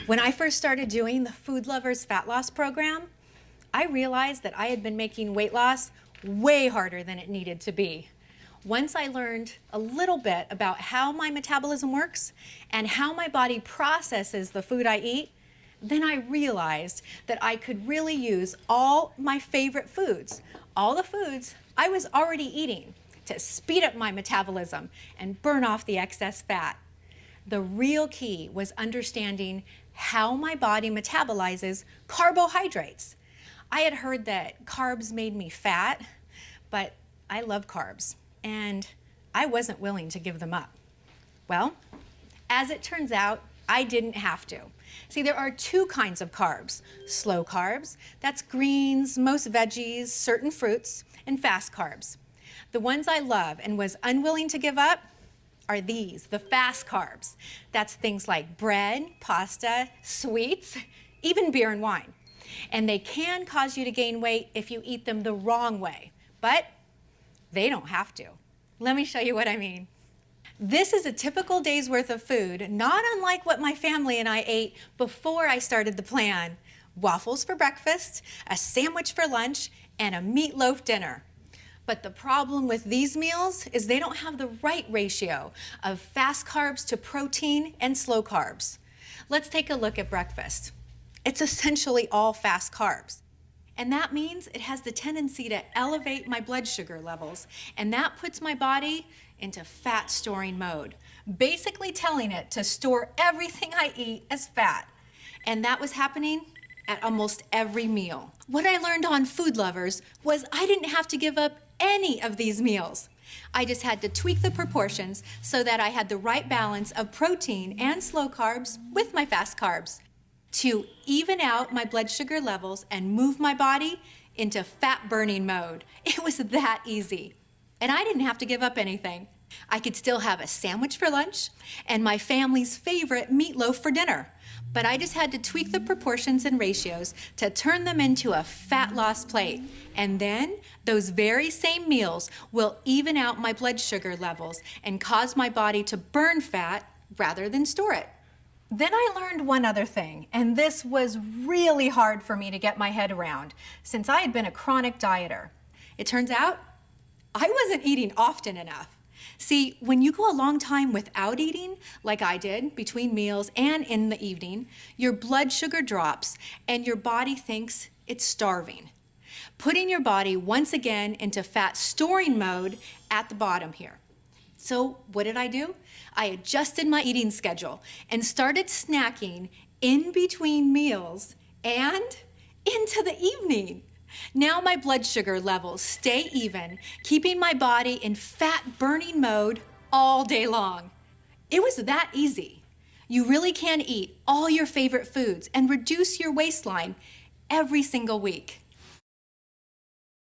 When I first started doing the Food Lovers Fat Loss Program, I realized that I had been making weight loss way harder than it needed to be. Once I learned a little bit about how my metabolism works and how my body processes the food I eat, then I realized that I could really use all my favorite foods, all the foods I was already eating, to speed up my metabolism and burn off the excess fat. The real key was understanding how my body metabolizes carbohydrates. I had heard that carbs made me fat, but I love carbs, and I wasn't willing to give them up. Well, as it turns out, I didn't have to. See, there are two kinds of carbs. Slow carbs, that's greens, most veggies, certain fruits, and fast carbs. The ones I love and was unwilling to give up are these, the fast carbs. That's things like bread, pasta, sweets, even beer and wine. And they can cause you to gain weight if you eat them the wrong way, but they don't have to. Let me show you what I mean. This is a typical day's worth of food, not unlike what my family and I ate before I started the plan. Waffles for breakfast, a sandwich for lunch, and a meatloaf dinner. But the problem with these meals is they don't have the right ratio of fast carbs to protein and slow carbs. Let's take a look at breakfast. It's essentially all fast carbs. And that means it has the tendency to elevate my blood sugar levels, and that puts my body into fat storing mode, basically telling it to store everything I eat as fat. And that was happening at almost every meal. What I learned on Food Lovers was I didn't have to give up any of these meals. I just had to tweak the proportions so that I had the right balance of protein and slow carbs with my fast carbs to even out my blood sugar levels and move my body into fat burning mode. It was that easy. And I didn't have to give up anything. I could still have a sandwich for lunch and my family's favorite meatloaf for dinner. But I just had to tweak the proportions and ratios to turn them into a fat loss plate. And then those very same meals will even out my blood sugar levels and cause my body to burn fat rather than store it. Then I learned one other thing, and this was really hard for me to get my head around since I had been a chronic dieter. It turns out I wasn't eating often enough. See, when you go a long time without eating, like I did, between meals and in the evening, your blood sugar drops and your body thinks it's starving, putting your body once again into fat storing mode at the bottom here. So what did I do? I adjusted my eating schedule and started snacking in between meals and into the evening. Now my blood sugar levels stay even, keeping my body in fat burning mode all day long. It was that easy. You really can eat all your favorite foods and reduce your waistline every single week.